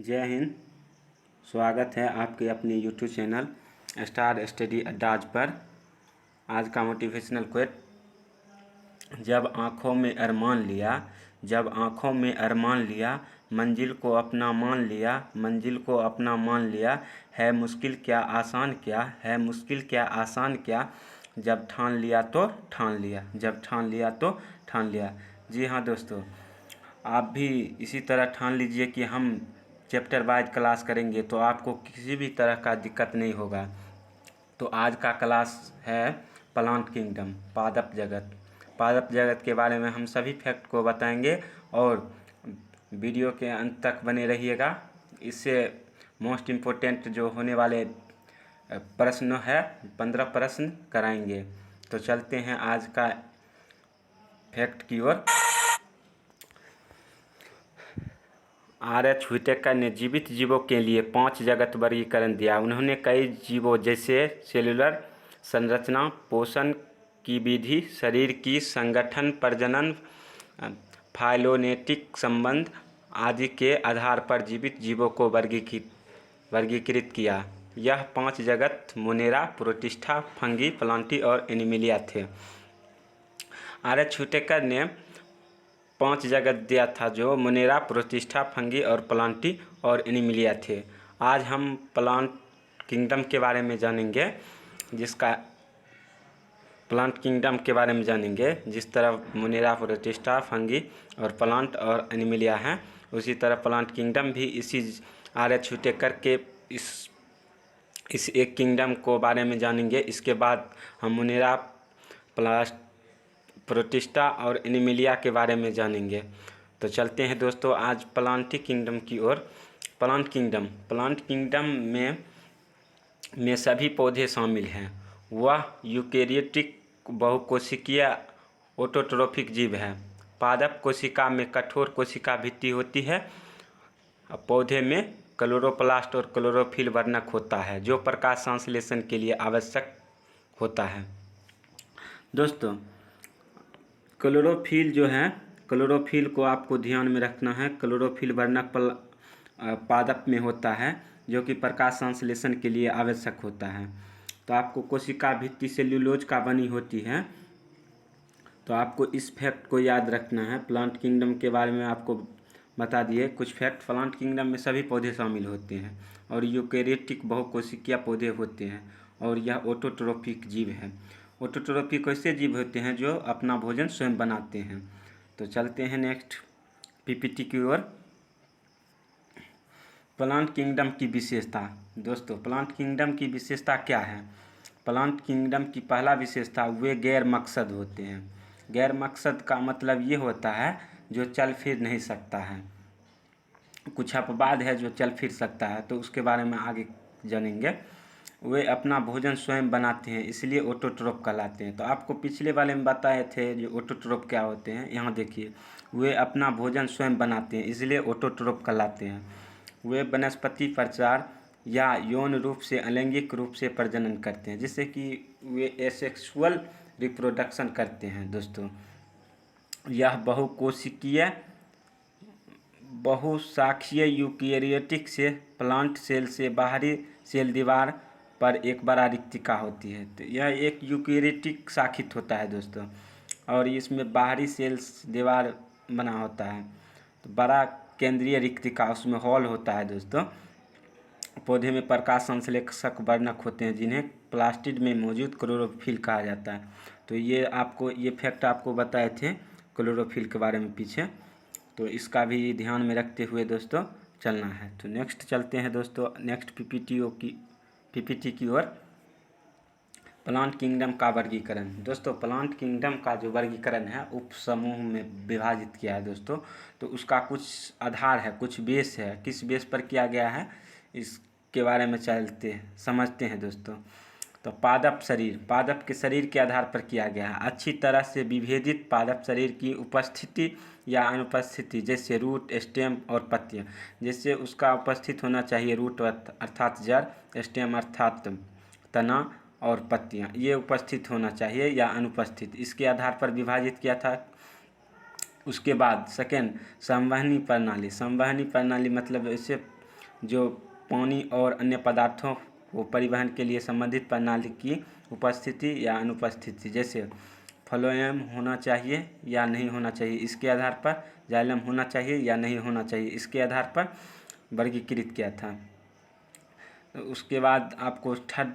जय हिंद। स्वागत है आपके अपने यूट्यूब चैनल स्टार स्टडी अड्डाज पर। आज का मोटिवेशनल कोट, जब आँखों में अरमान लिया मंजिल को अपना मान लिया, मंजिल को अपना मान लिया। है मुश्किल क्या आसान क्या, है मुश्किल क्या आसान क्या, जब ठान लिया तो ठान लिया, जब ठान लिया तो ठान लिया। जी हाँ दोस्तों, आप भी इसी तरह ठान लीजिए कि हम चैप्टर वाइज क्लास करेंगे तो आपको किसी भी तरह का दिक्कत नहीं होगा। तो आज का क्लास है प्लांट किंगडम, पादप जगत। पादप जगत के बारे में हम सभी फैक्ट को बताएंगे और वीडियो के अंत तक बने रहिएगा। इससे मोस्ट इम्पोर्टेंट जो होने वाले प्रश्न है 15 प्रश्न कराएंगे। तो चलते हैं आज का फैक्ट की ओर। R.H. व्हिटेकर ने जीवित जीवों के लिए 5 जगत वर्गीकरण दिया। उन्होंने कई जीवों जैसे सेलुलर संरचना, पोषण की विधि, शरीर की संगठन, प्रजनन, फाइलोनेटिक संबंध आदि के आधार पर जीवित जीवों को वर्गीकृत किया। यह 5 जगत मोनेरा, प्रोटिस्टा, फंगी, प्लांटी और एनिमिलिया थे। R.H. व्हिटेकर ने 5 जगत दिया था जो मोनेरा, प्रोटिस्टा, फंगी और प्लांटी और एनिमिलिया थे। आज हम प्लांट किंगडम के बारे में जानेंगे, जिस तरह मोनेरा, प्रोटिस्टा, फंगी और प्लांट और एनिमिलिया हैं, उसी तरह प्लांट किंगडम भी इसी R.H. व्हिटेकर के इस एक किंगडम को बारे में जानेंगे। इसके बाद हम मोनेरा, प्रोटिस्टा और एनिमिलिया के बारे में जानेंगे। तो चलते हैं दोस्तों आज प्लांट किंगडम की ओर। प्लांट किंगडम में सभी पौधे शामिल हैं। वह यूकेरियोटिक बहुकोशिकीय ऑटोट्रोफिक जीव है। पादप कोशिका में कठोर कोशिका भित्ति होती है। पौधे में क्लोरोप्लास्ट और क्लोरोफिल वर्णक होता है जो प्रकाश संश्लेषण के लिए आवश्यक होता है। दोस्तों, क्लोरोफिल जो है, क्लोरोफिल को आपको ध्यान में रखना है। क्लोरोफिल वर्णक पादप में होता है जो कि प्रकाश संश्लेषण के लिए आवश्यक होता है। तो आपको कोशिका भित्ति सेल्यूलोज का बनी होती है। तो आपको इस फैक्ट को याद रखना है। प्लांट किंगडम के बारे में आपको बता दिए कुछ फैक्ट। प्लांट किंगडम में सभी पौधे शामिल होते हैं और यूकेरियोटिक बहुकोशिकीय पौधे होते हैं और यह ऑटोट्रोफिक जीव है। ऑटोट्रोफिक ऐसे जीव होते हैं जो अपना भोजन स्वयं बनाते हैं। तो चलते हैं नेक्स्ट पीपीटी की ओर। प्लांट किंगडम की विशेषता। दोस्तों, प्लांट किंगडम की विशेषता क्या है? प्लांट किंगडम की पहला विशेषता, वे गैर मकसद होते हैं। गैर मकसद का मतलब ये होता है जो चल फिर नहीं सकता है। कुछ अपवाद है जो चल फिर सकता है, तो उसके बारे में आगे जानेंगे। वे अपना भोजन स्वयं बनाते हैं, इसलिए ऑटोट्रोफ कहलाते हैं। तो आपको पिछले वाले में बताए थे जो ऑटोट्रोफ क्या होते हैं। यहाँ देखिए, वे अपना भोजन स्वयं बनाते हैं, इसलिए ऑटोट्रोफ कहलाते हैं। वे वनस्पति प्रचार या यौन रूप से अलैंगिक रूप से प्रजनन करते हैं, जिससे कि वे एसेक्सुअल रिप्रोडक्शन करते हैं। दोस्तों, यह बहुकोशिकीय बहुशाखीय यूकेरियोटिक से प्लांट सेल से बाहरी सेल दीवार पर एक बड़ा रिक्तिका होती है। तो यह एक यूकेरियोटिक शाखित होता है दोस्तों, और इसमें बाहरी सेल दीवार बना होता है। तो बड़ा केंद्रीय रिक्तिका, उसमें हॉल होता है दोस्तों। पौधे में प्रकाश संश्लेषक वर्णक होते हैं जिन्हें प्लास्टिड में मौजूद क्लोरोफिल कहा जाता है। तो ये फैक्ट आपको बताए थे क्लोरोफिल के बारे में पीछे। तो इसका भी ध्यान में रखते हुए दोस्तों चलना है। तो नेक्स्ट चलते हैं दोस्तों, नेक्स्ट पीपीटी की ओर। प्लांट किंगडम का वर्गीकरण। दोस्तों, प्लांट किंगडम का जो वर्गीकरण है उप समूह में विभाजित किया है दोस्तों। तो उसका कुछ आधार है, कुछ बेस है। किस बेस पर किया गया है इसके बारे में समझते हैं दोस्तों। तो पादप के शरीर के आधार पर किया गया है। अच्छी तरह से विभेदित पादप शरीर की उपस्थिति या अनुपस्थिति, जैसे रूट, स्टेम और पत्तियां। जैसे उसका उपस्थित होना चाहिए रूट अर्थात जड़, स्टेम अर्थात तना और पत्तियां, ये उपस्थित होना चाहिए या अनुपस्थित, इसके आधार पर विभाजित किया था। उसके बाद सेकेंड, संवहनी प्रणाली मतलब ऐसे जो पानी और अन्य पदार्थों को परिवहन के लिए संबंधित प्रणाली की उपस्थिति या अनुपस्थिति, जैसे फ्लोएम होना चाहिए या नहीं होना चाहिए, इसके आधार पर जाइलम होना चाहिए या नहीं होना चाहिए, इसके आधार पर वर्गीकृत किया था। तो उसके बाद आपको थर्ड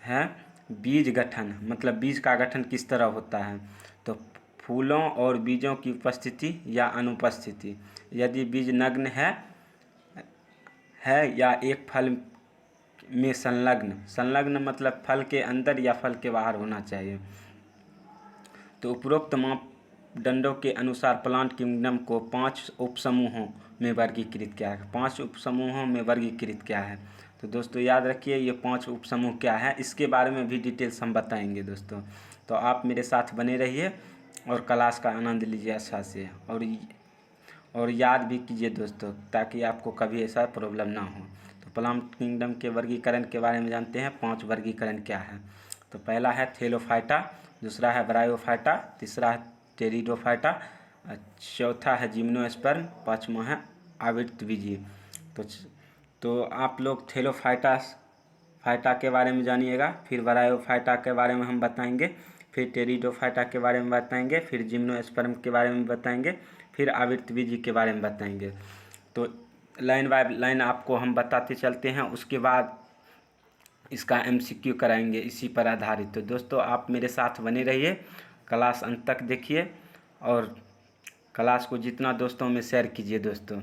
है बीज गठन, मतलब बीज का गठन किस तरह होता है। तो फूलों और बीजों की उपस्थिति या अनुपस्थिति, यदि बीज नग्न है या एक फल में संलग्न मतलब फल के अंदर या फल के बाहर होना चाहिए। तो उपरोक्त मापदंडों के अनुसार प्लांट किंगडम को 5 उपसमूहों में वर्गीकृत किया है। 5 उपसमूहों में वर्गीकृत किया है। तो दोस्तों याद रखिए ये 5 उपसमूह क्या है, इसके बारे में भी डिटेल्स हम बताएंगे दोस्तों। तो आप मेरे साथ बने रहिए और क्लास का आनंद लीजिए अच्छा से, और याद भी कीजिए दोस्तों, ताकि आपको कभी ऐसा प्रॉब्लम ना हो। तो प्लांट किंगडम के वर्गीकरण के बारे में जानते हैं। 5 वर्गीकरण क्या है। तो पहला है थेलोफाइटा, दूसरा है ब्रायोफाइटा, तीसरा है टेरिडोफाइटा, चौथा है जिम्नोस्पर्म, पाँचवा है आवृतबीजी। तो आप लोग फाइटा के बारे में जानिएगा, फिर ब्रायोफाइटा के बारे में हम बताएंगे, फिर टेरिडोफाइटा के बारे में बताएंगे, फिर जिम्नोस्पर्म के बारे में बताएंगे, फिर आवृतबीजी के बारे में बताएंगे। तो लाइन बाय लाइन आपको हम बताते चलते हैं, उसके बाद इसका MCQ कराएंगे इसी पर आधारित। तो दोस्तों आप मेरे साथ बने रहिए, क्लास अंत तक देखिए और क्लास को जितना दोस्तों में शेयर कीजिए। दोस्तों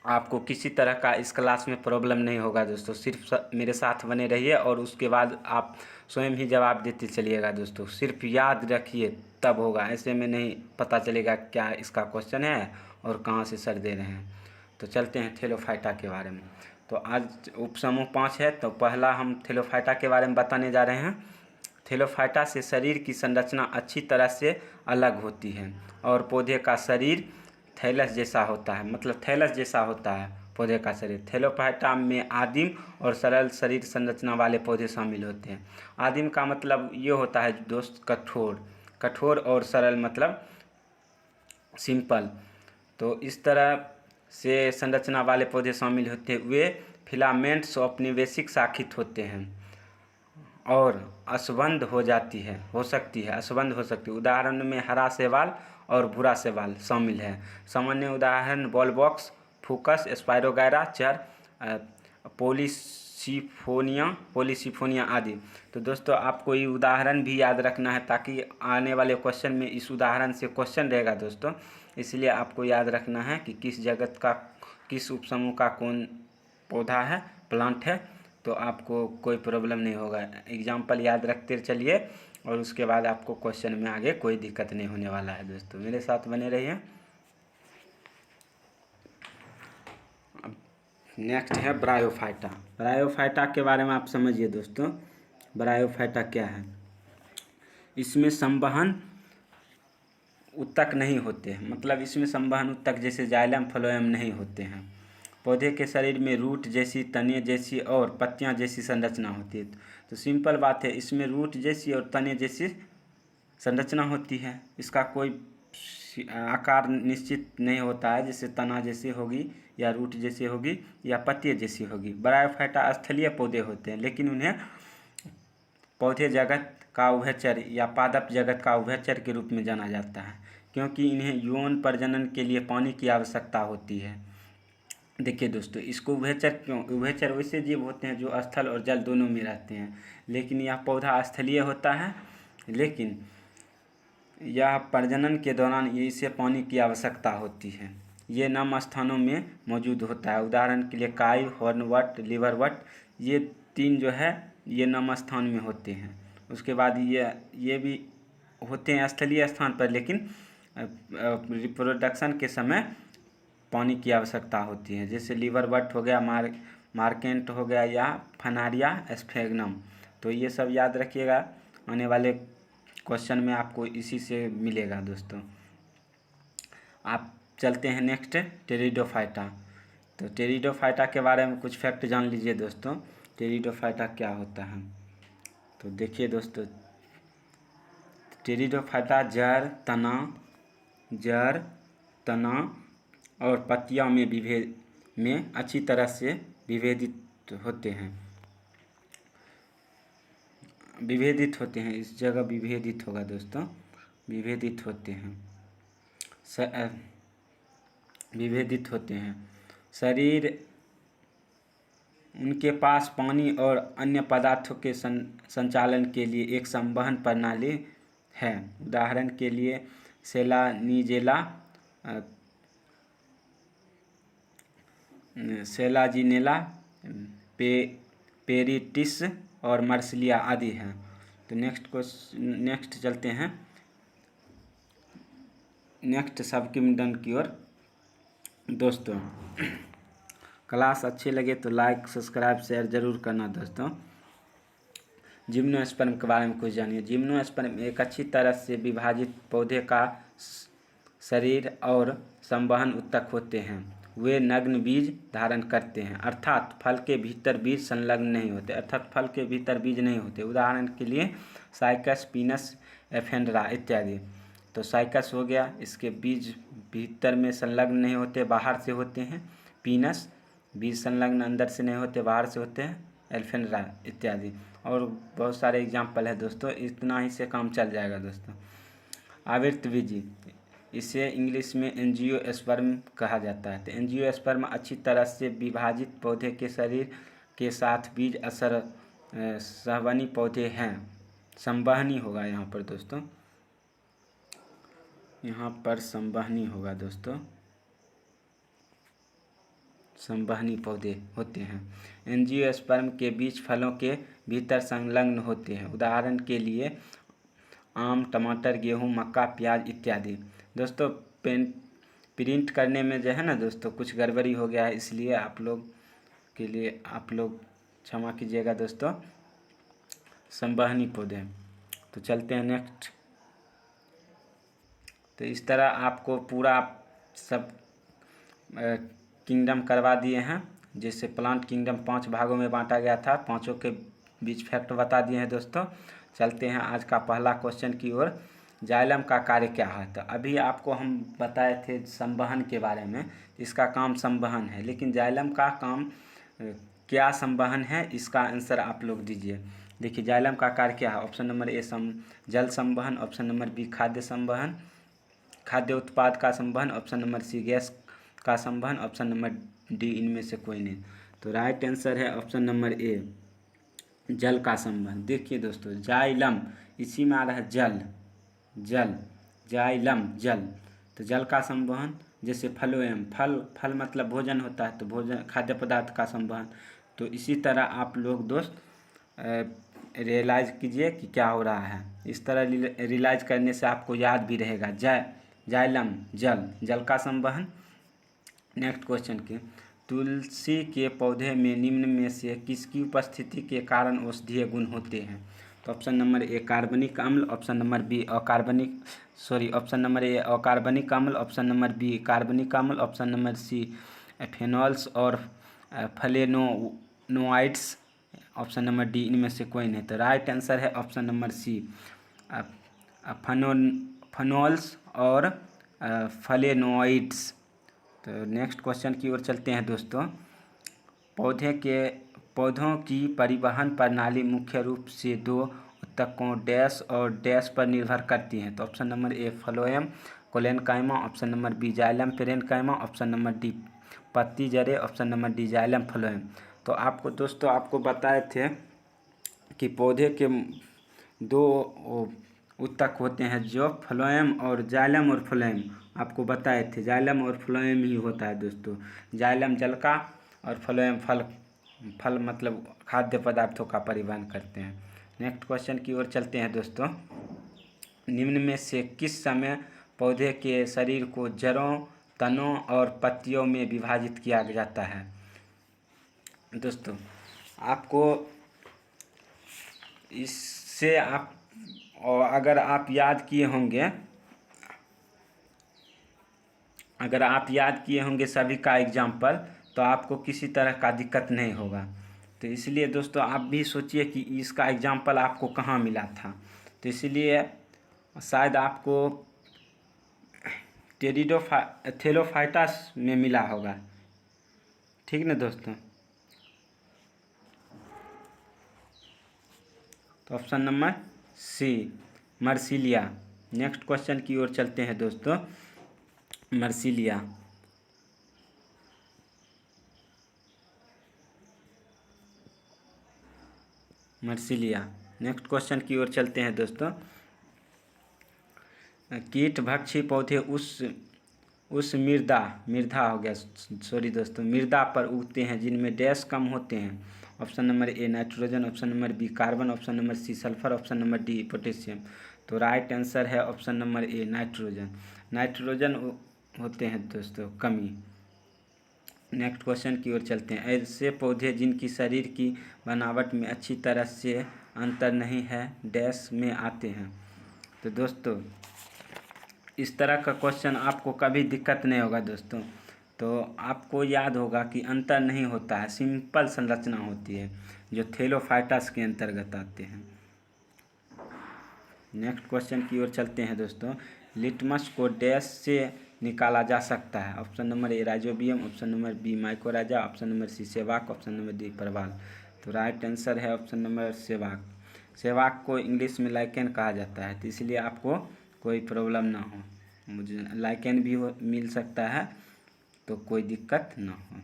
आपको किसी तरह का इस क्लास में प्रॉब्लम नहीं होगा दोस्तों, सिर्फ मेरे साथ बने रहिए और उसके बाद आप स्वयं ही जवाब देते चलिएगा दोस्तों। सिर्फ याद रखिए तब होगा, ऐसे में नहीं पता चलेगा क्या इसका क्वेश्चन है और कहाँ से सर दे रहे हैं। तो चलते हैं थेलोफाइटा के बारे में। तो आज उपसमूह 5 है, तो पहला हम थेलोफाइटा के बारे में बताने जा रहे हैं। थेलोफाइटा से शरीर की संरचना अच्छी तरह से अलग होती है और पौधे का शरीर थैलस जैसा होता है, मतलब थैलस जैसा होता है पौधे का शरीर। थेलोफाइटा में आदिम और सरल शरीर संरचना वाले पौधे शामिल होते हैं। आदिम का मतलब ये होता है दोस्त कठोर और सरल मतलब सिंपल। तो इस तरह से संरचना वाले पौधे शामिल होते हुए फिलामेंट्स औपनिवेशिक शाखित होते हैं और असंबद्ध हो सकती है। उदाहरण में हरा शैवाल और भूरा शैवाल शामिल है। सामान्य उदाहरण बॉलबॉक्स, फूकस, स्पाइरोगायरा, चर, पॉलीसिफोनिया आदि। तो दोस्तों आपको ये उदाहरण भी याद रखना है, ताकि आने वाले क्वेश्चन में इस उदाहरण से क्वेश्चन रहेगा दोस्तों। इसलिए आपको याद रखना है कि किस उपसमूह का कौन पौधा है, प्लांट है, तो आपको कोई प्रॉब्लम नहीं होगा। एग्जाम्पल याद रखते चलिए और उसके बाद आपको क्वेश्चन में आगे कोई दिक्कत नहीं होने वाला है दोस्तों। मेरे साथ बने रहिए। नेक्स्ट है ब्रायोफाइटा। ब्रायोफाइटा के बारे में आप समझिए दोस्तों, ब्रायोफाइटा क्या है। इसमें संवहन उत्तक नहीं होते हैं, मतलब इसमें संवहन उत्तक जैसे जाइलम फ्लोएम नहीं होते हैं। पौधे के शरीर में रूट जैसी, तने जैसी और पत्तियां जैसी संरचना होती है। तो सिंपल बात है, इसमें रूट जैसी और तने जैसी संरचना होती है। इसका कोई आकार निश्चित नहीं होता है, जैसे तना जैसी होगी या रूट जैसी होगी या पत्ती जैसी होगी। ब्रायोफाइटा स्थलीय पौधे होते हैं, लेकिन उन्हें पौधे जगत का उभयचर या पादप जगत का उभयचर के रूप में जाना जाता है, क्योंकि इन्हें यौन प्रजनन के लिए पानी की आवश्यकता होती है। देखिए दोस्तों, इसको उभयचर वैसे जीव होते हैं जो स्थल और जल दोनों में रहते हैं, लेकिन यह पौधा स्थलीय होता है, लेकिन यह प्रजनन के दौरान इसे पानी की आवश्यकता होती है। ये नम स्थानों में मौजूद होता है। उदाहरण के लिए काई, हॉर्नवट, लिवरवट, ये 3 जो है ये नम स्थान में होते हैं। उसके बाद ये भी होते हैं स्थलीय स्थान पर, लेकिन रिप्रोडक्शन के समय पानी की आवश्यकता होती है। जैसे लिवरवट हो गया, मार्केंट हो गया या फनारिया स्फेग्नम। तो ये सब याद रखिएगा, आने वाले क्वेश्चन में आपको इसी से मिलेगा दोस्तों। आप चलते हैं नेक्स्ट टेरिडोफाइटा। तो टेरिडोफाइटा के बारे में कुछ फैक्ट जान लीजिए दोस्तों। टेरिडोफाइटा क्या होता है, तो देखिए दोस्तों, टेरिडोफाइटा जड़, तना और पत्तियों में में अच्छी तरह से विभेदित होते हैं। विभेदित होते हैं, इस जगह विभेदित होगा दोस्तों, विभेदित होते हैं, विभेदित होते हैं। शरीर उनके पास पानी और अन्य पदार्थों के संचालन के लिए एक संवहन प्रणाली है। उदाहरण के लिए सेलानिजेला, सेलाजिनेला, पेरिटिस और मर्सिलिया आदि हैं। तो नेक्स्ट चलते हैं नेक्स्ट सब किंगडम की ओर। दोस्तों क्लास अच्छे लगे तो लाइक सब्सक्राइब शेयर ज़रूर करना दोस्तों। जिम्नोस्पर्म के बारे में कुछ जानिए। जिम्नोस्पर्म एक अच्छी तरह से विभाजित पौधे का शरीर और संवहन ऊतक होते हैं। वे नग्न बीज धारण करते हैं, अर्थात फल के भीतर बीज संलग्न नहीं होते, अर्थात फल के भीतर बीज नहीं होते। उदाहरण के लिए साइकस, पीनस, एफेंड्रा इत्यादि। तो साइकस हो गया, इसके बीज भीतर में संलग्न नहीं होते, बाहर से होते हैं। पीनस बीज संलग्न अंदर से नहीं होते, बाहर से होते हैं। एल्फेंड्रा इत्यादि और बहुत सारे एग्जाम्पल है दोस्तों, इतना ही से काम चल जाएगा दोस्तों। आवृतबीजी, इसे इंग्लिश में एंजियोस्पर्म कहा जाता है। तो एंजियोस्पर्म अच्छी तरह से विभाजित पौधे के शरीर के साथ बीज असर संवहनी पौधे हैं। संवहनी होगा यहाँ पर दोस्तों, यहाँ पर संवहनी होगा दोस्तों, संवहनी पौधे होते हैं। एंजियोस्पर्म के बीज फलों के भीतर संलग्न होते हैं। उदाहरण के लिए आम, टमाटर, गेहूं, मक्का, प्याज इत्यादि। दोस्तों प्रिंट करने में जो है ना दोस्तों कुछ गड़बड़ी हो गया है, इसलिए आप लोग के लिए आप लोग क्षमा कीजिएगा दोस्तों। संवहनी पौधे। तो चलते हैं नेक्स्ट। तो इस तरह आपको पूरा सब किंगडम करवा दिए हैं। जैसे प्लांट किंगडम 5 भागों में बांटा गया था, पांचों के बीच फैक्ट बता दिए हैं दोस्तों। चलते हैं आज का पहला क्वेश्चन की ओर। जाइलम का कार्य क्या है? तो अभी आपको हम बताए थे संवहन के बारे में, इसका काम संवहन है, लेकिन जाइलम का काम क्या संवहन है, इसका आंसर आप लोग दीजिए। देखिए जाइलम का कार्य क्या है। ऑप्शन नंबर ए जल संवहन, ऑप्शन नंबर बी खाद्य संवहन, खाद्य उत्पाद का संवहन, ऑप्शन नंबर सी गैस का संवहन, ऑप्शन नंबर डी इनमें से कोई नहीं। तो राइट आंसर है ऑप्शन नंबर ए, जल का संवहन। देखिए दोस्तों जाइलम इसी में आ रहा है जल, जल, जाइलम जल। तो जल का संवहन, जैसे फलोएम, फल मतलब भोजन होता है, तो भोजन खाद्य पदार्थ का संवहन। तो इसी तरह आप लोग दोस्त रियलाइज़ कीजिए कि क्या हो रहा है। इस तरह रियलाइज करने से आपको याद भी रहेगा। जाइलम जल, जल का संवहन। नेक्स्ट क्वेश्चन के, तुलसी के पौधे में निम्न में से किसकी उपस्थिति के कारण औषधीय गुण होते हैं? तो ऑप्शन नंबर ए कार्बनिक अम्ल, option number B option number A अकार्बनिक अम्ल, ऑप्शन नंबर बी कार्बनिक अम्ल, ऑप्शन नंबर सी फेनॉल्स और फ्लेवोनोइड्स, ऑप्शन नंबर डी इनमें से कोई नहीं। तो राइट आंसर है ऑप्शन नंबर सी, फेनॉल्स और फ्लेवोनोइड्स। तो नेक्स्ट क्वेश्चन की ओर चलते हैं दोस्तों। पौधों की परिवहन प्रणाली मुख्य रूप से दो ऊतकों डैश और डैश पर निर्भर करती हैं। तो option number A phloem collenchyma, option number B xylem parenchyma, option number D पत्ती जड़े, option number D xylem phloem. तो आपको दोस्तों आपको बताए थे कि पौधे के दो ऊतक होते हैं, जो फ्लोएम और जाइलम और फ्लोएम आपको बताए थे। जाइलम और फ्लोएम ही होता है दोस्तों। जाइलम जल का और फ्लोएम फल मतलब खाद्य पदार्थों का परिवहन करते हैं। नेक्स्ट क्वेश्चन की ओर चलते हैं दोस्तों। निम्न में से किस समय पौधे के शरीर को जड़ों, तनों और पत्तियों में विभाजित किया जाता है? दोस्तों आपको इससे अगर आप याद किए होंगे सभी का एग्जाम्पल, तो आपको किसी तरह का दिक्कत नहीं होगा। तो इसलिए दोस्तों आप भी सोचिए कि इसका एग्जाम्पल आपको कहाँ मिला था। तो इसलिए शायद आपको थेलोफाइटस में मिला होगा। ठीक ना दोस्तों। तो option number C marsilea. Next question की ओर चलते हैं दोस्तों। मर्सिलिया, मर्सिलिया। नेक्स्ट क्वेश्चन की ओर चलते हैं दोस्तों। कीटभक्षी पौधे उस मृदा मृदा हो गया, सॉरी दोस्तों, मृदा पर उगते हैं जिनमें डैश कम होते हैं। Option number A nitrogen, option number B carbon, option number C sulphur, option number D potassium. तो राइट आंसर है option number A nitrogen. Nitrogen होते हैं दोस्तों कमी। नेक्स्ट क्वेश्चन की ओर चलते हैं। ऐसे पौधे जिनकी शरीर की बनावट में अच्छी तरह से अंतर नहीं है डैश में आते हैं। तो दोस्तों इस तरह का क्वेश्चन आपको कभी दिक्कत नहीं होगा दोस्तों। तो आपको याद होगा कि अंतर नहीं होता है, सिंपल संरचना होती है जो थैलोफाइटस के अंतर्गत आते हैं। नेक्स्ट क्वेश्चन की ओर चलते हैं दोस्तों। लिटमस को डैश से निकाला जा सकता है। Option number A rhizobium, option number B mycorrhiza, option number C सेवाक, ऑप्शन नंबर डी प्रवाल। तो राइट आंसर है ऑप्शन नंबर सेवाक। सेवाक को इंग्लिश में लाइकेन कहा जाता है, तो इसलिए आपको कोई प्रॉब्लम ना हो, मुझे लाइकेन भी मिल सकता है तो कोई दिक्कत ना हो।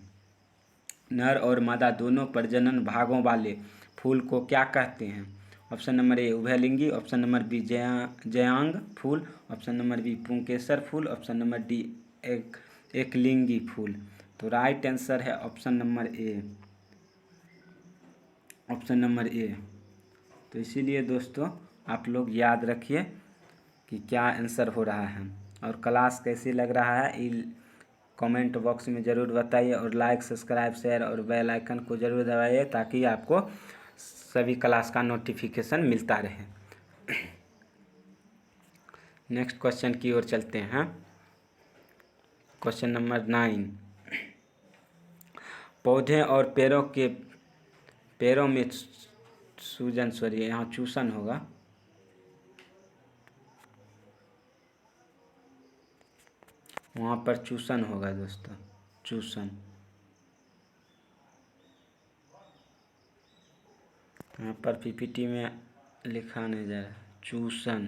नर और मादा दोनों प्रजनन भागों वाले फूल को क्या कहते हैं। ऑप्शन नंबर ए उभयलिंगी, ऑप्शन नंबर बी जयांग फूल, ऑप्शन नंबर बी पुंकेसर फूल, ऑप्शन नंबर डी एकलिंगी फूल। तो राइट आंसर है ऑप्शन नंबर ए, ऑप्शन नंबर ए। तो इसीलिए दोस्तों आप लोग याद रखिए कि क्या आंसर हो रहा है। और क्लास कैसे लग रहा है ये कमेंट बॉक्स में ज़रूर बताइए, और लाइक सब्सक्राइब शेयर और बेल आइकन को ज़रूर दबाइए ताकि आपको सभी क्लास का नोटिफिकेशन मिलता रहे। नेक्स्ट क्वेश्चन की ओर चलते हैं। Question number 9। पौधे और पेड़ों में सूजन, सॉरी यहाँ चूसन होगा, वहाँ पर चूसन होगा दोस्तों, चूसन। यहाँ पर पीपीटी में लिखा नहीं जा रहा, चूसन।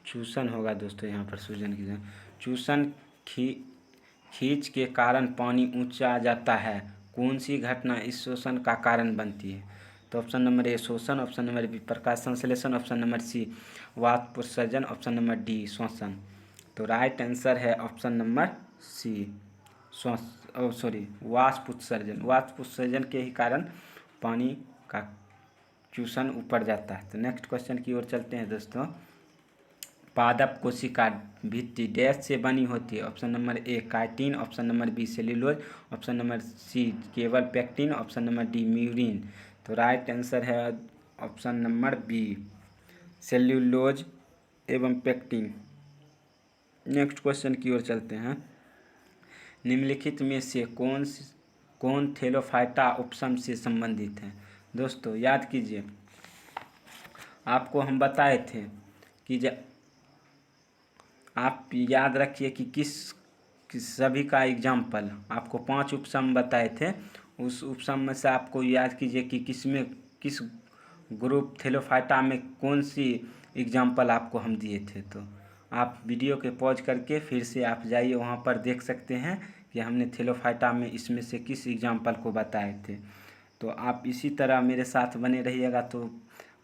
चूसन होगा दोस्तों यहाँ पर सूजन की जगह। चूसन खींच के कारण पानी ऊंचा आ जाता है। कौन सी घटना इस शोषण का कारण बनती है। तो ऑप्शन नंबर ए शोषण, ऑप्शन नंबर बी प्रकाश संश्लेषण, ऑप्शन नंबर सी वाष्प उत्सर्जन, ऑप्शन नंबर डी श्वसन। तो राइट आंसर है ऑप्शन नंबर सी वाष्प उत्सर्जन। वाष्प उत्सर्जन के ही कारण पानी का चूसन ऊपर जाता है। तो नेक्स्ट क्वेश्चन की ओर चलते हैं दोस्तों। पादप कोशिका भित्ति डैश से बनी होती है। Option number A chitin, option number B cellulose, option number C केवल pectin, option number D murein. तो राइट आंसर है ऑप्शन नंबर बी सेल्यूलोज एवं पेक्टिन। नेक्स्ट क्वेश्चन की ओर चलते हैं। निम्नलिखित में से कौन थैलोफाइटा उपसम से संबंधित है। दोस्तों याद कीजिए, आपको हम बताए थे कि आप याद रखिए कि किस सभी का एग्जाम्पल आपको 5 उपसम बताए थे। उस उपसम में से आपको याद कीजिए कि किस ग्रुप थैलोफाइटा में कौन सी एग्जाम्पल आपको हम दिए थे। तो आप वीडियो के पॉज करके फिर से आप जाइए, वहाँ पर देख सकते हैं कि हमने थैलोफाइटा में इसमें से किस एग्जाम्पल को बताए थे। तो आप इसी तरह मेरे साथ बने रहिएगा तो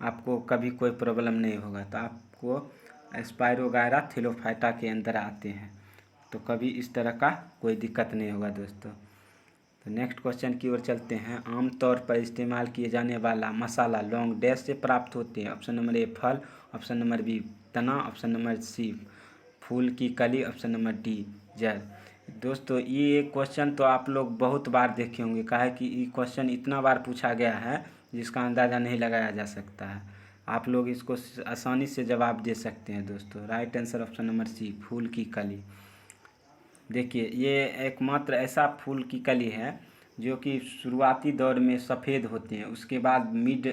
आपको कभी कोई प्रॉब्लम नहीं होगा। तो आपको स्पाइरोगायरा थैलोफाइटा के अंदर आते हैं, तो कभी इस तरह का कोई दिक्कत नहीं होगा दोस्तों। तो नेक्स्ट क्वेश्चन की ओर चलते हैं। आमतौर पर इस्तेमाल किए जाने वाला मसाला लौंग डैश से प्राप्त होते हैं। ऑप्शन नंबर ए फल, ऑप्शन नंबर बी तना, ऑप्शन नंबर सी फूल की कली, ऑप्शन नंबर डी जड़। दोस्तों ये क्वेश्चन तो आप लोग बहुत बार देखे होंगे, काहे कि ये क्वेश्चन इतना बार पूछा गया है जिसका अंदाज़ा नहीं लगाया जा सकता है। आप लोग इसको आसानी से जवाब दे सकते हैं दोस्तों। Right answer option number C फूल की कली। देखिए ये एकमात्र ऐसा फूल की कली है जो कि शुरुआती दौर में सफ़ेद होते हैं, उसके बाद मिड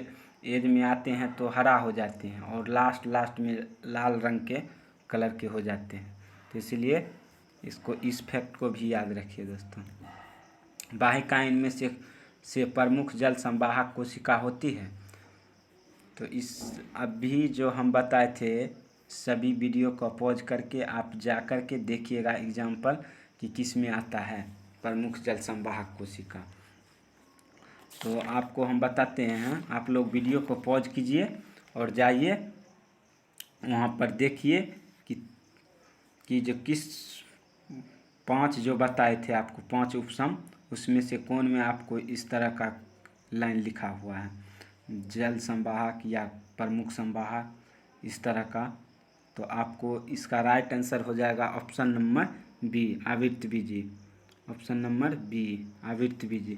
एज में आते हैं तो हरा हो जाते हैं, और लास्ट में लाल रंग के कलर के हो जाते हैं। तो इसलिए इसको इस फैक्ट को भी याद रखिए दोस्तों। वाहिका इनमें से प्रमुख जल संवाहक कोशिका होती है। तो इस अभी जो हम बताए थे सभी वीडियो को पॉज करके आप जा कर के देखिएगा एग्जाम्पल कि किस में आता है प्रमुख जल संवाहक कोशिका। तो आपको हम बताते हैं, आप लोग वीडियो को पॉज कीजिए और जाइए वहाँ पर देखिए कि जो किस 5 जो बताए थे आपको 5 उपसम, उसमें से कौन में आपको इस तरह का लाइन लिखा हुआ है, जल संवाहक या प्रमुख संवाहक इस तरह का। तो आपको इसका राइट आंसर हो जाएगा ऑप्शन नंबर बी, आवृत्ति बीजी। ऑप्शन नंबर बी, आवृत्ति बीजी।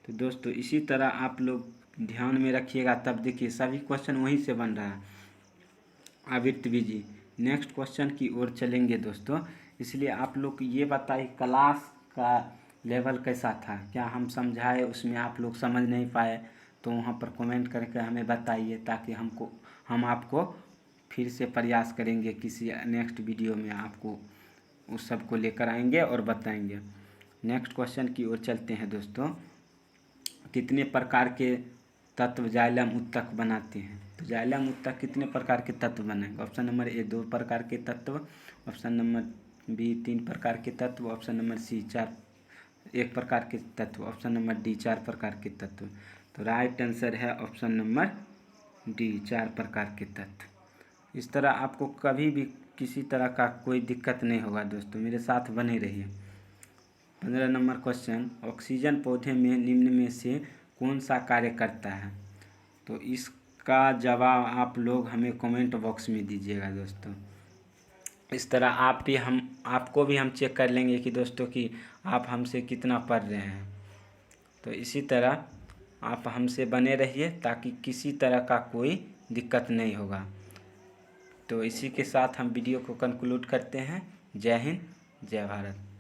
तो दोस्तों इसी तरह आप लोग ध्यान में रखिएगा, तब देखिए सभी क्वेश्चन वहीं से बन रहा है, आवृत्ति बीजी। नेक्स्ट क्वेश्चन की ओर चलेंगे दोस्तों। इसलिए आप लोग ये बताइए क्लास का लेवल कैसा था, क्या हम समझाए उसमें आप लोग समझ नहीं पाए, तो वहाँ पर कमेंट करके हमें बताइए, ताकि हम आपको फिर से प्रयास करेंगे किसी नेक्स्ट वीडियो में आपको उस सब को लेकर आएंगे और बताएंगे। नेक्स्ट क्वेश्चन की ओर चलते हैं दोस्तों। कितने प्रकार के तत्व जाइलम उत्तक बनाते हैं? तो जाइलम उत्तक कितने प्रकार के तत्व बनेंगे? ऑप्शन नंबर ए 2 प्रकार के तत्व, ऑप्शन नंबर बी 3 प्रकार के तत्व, ऑप्शन नंबर सी 1 प्रकार के तत्व, ऑप्शन नंबर डी 4 प्रकार के तत्व। तो राइट आंसर है ऑप्शन नंबर डी, 4 प्रकार के तत्व। इस तरह आपको कभी भी किसी तरह का कोई दिक्कत नहीं होगा दोस्तों, मेरे साथ बने रहिए। 15 नंबर क्वेश्चन, ऑक्सीजन पौधे में निम्न में से कौन सा कार्य करता है? तो इसका जवाब आप लोग हमें कमेंट बॉक्स में दीजिएगा दोस्तों। इस तरह आपको भी हम चेक कर लेंगे कि दोस्तों कि आप हमसे कितना पढ़ रहे हैं। तो इसी तरह आप हमसे बने रहिए ताकि किसी तरह का कोई दिक्कत नहीं होगा। तो इसी के साथ हम वीडियो को कंक्लूड करते हैं। जय हिंद, जय भारत।